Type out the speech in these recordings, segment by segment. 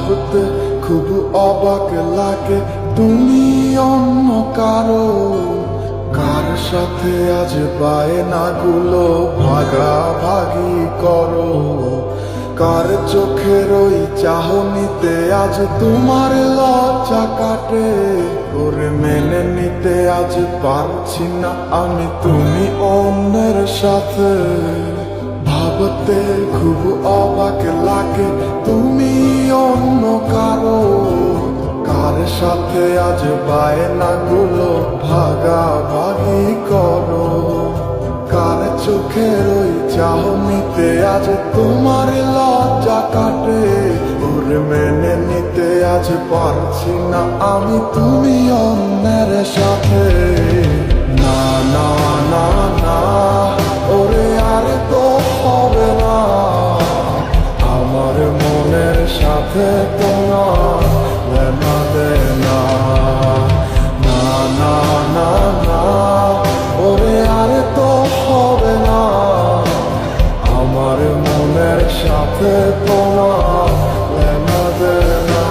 ভাবতে খুব অবাক লাগে তুমি অন্য কারো, কার সাথে আজ বায়নাগুলো ভাগাভাগি করো, কার চোখের ওই চাহনিতে আজ তোমার লজ্জা কাটে, ওরে মেনে নিতে আজ পারছি না আমি তুমি অন্যের সাথে। ভাবতে খুব অবাক লাগে তুমি অন্য কারো, কার সাথে আজ বায়নাগুলো ভাগাভাগি করো, কার চোখের ওই চাহনিতে আজ তোমার লজ্জা কাটে, ওরে মেনে নিতে আজ পারছি না আমি তুমি অন্যের সাথে। না না না না ওরে আর তো হবে না, আমার মনের সাথে তোমার লেনা দেনা। না না না না ওরে আর তো হবে না, আমার মনের সাথে তোমার লেনা দেনা।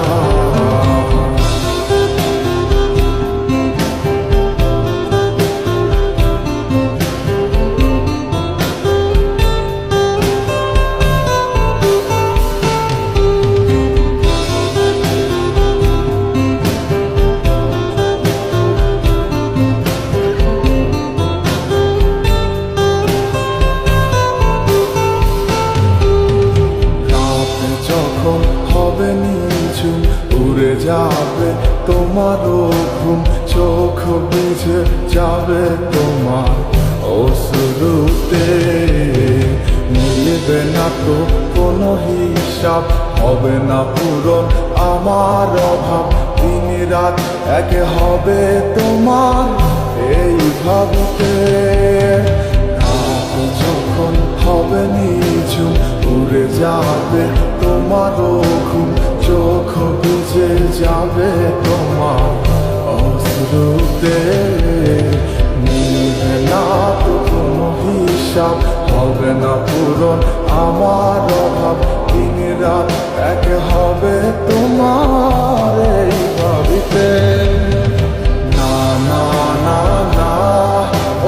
হবে নিঝুম উড়ে যাবে তোমারও ঘুম, চোখ বুঝে যাবে তোমার অশ্রুতে, মিলবে না তো কোনো হিসাব, হবে না পূরণ আমার অভাব, দিন রাত এক হবে তোমার এই ভাবতে। রাত যখন হবে নিঝুম উড়ে যাবে তোমারও ঘুম, চোখ বুঝে যাবে তোমার অশ্রুতে, মিলবে না তো কোনো হিসাব, হবে না পূরণ আমার অভাব, দিন রাত এক হবে তোমার এই ভাবিতে। না না না না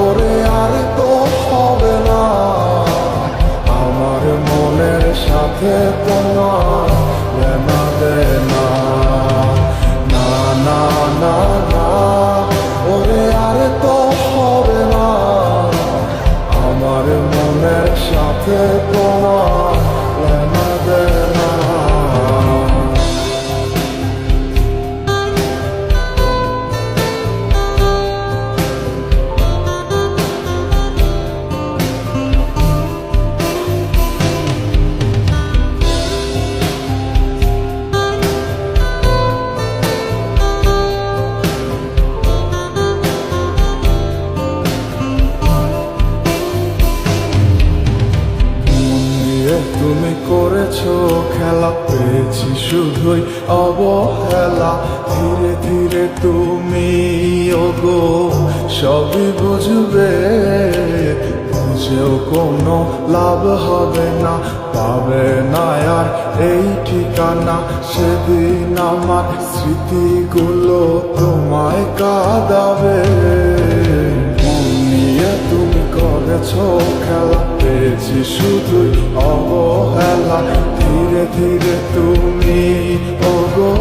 ওরে আর তো হবে না, আমার মনের সাথে তোমার লেনা দেনা। না না না না ওরে আর তো হবে না, আমার মনের সাথে তোমার লেনা দেনা। তুমি করেছো খেলা, পেয়েছি শুধুই অবহেলা, ধীরে ধীরে তুমি ওগো সবই বুঝবে, বুঝেও কোনো লাভ হবে না, পাবে না আর এই ঠিকানা, সেদিন আমার স্মৃতিগুলো তোমায় কাঁদাবে। তুমি করেছো খেলা, পেয়েছি শুধুই অবহেলা, ধীরে ধীরে তুমি ওগো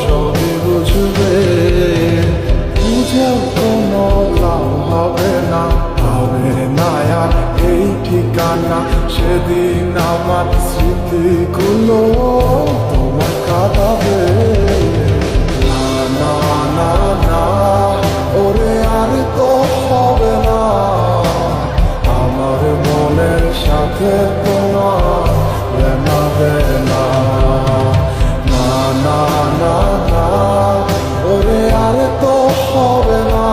সবই বুঝবে, বুঝেও কোনো লাভ হবে না, হবে না আর এই ঠিকানা, সেদিন আমার স্মৃতিগুলো তোমার কাঁদাবে। না না না না ওরে আর তো হবে না, আমার মনের সাথে তোমার লেনা দেনা। না না না না ওরে আর তো হবে না,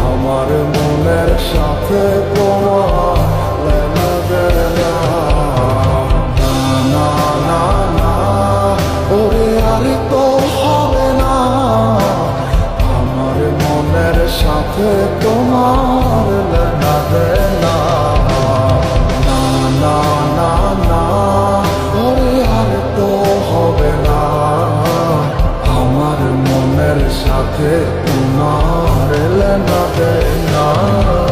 আমার মনের সাথে তোমার লেনা দেনা। না না না তোমার এলে না দেয় না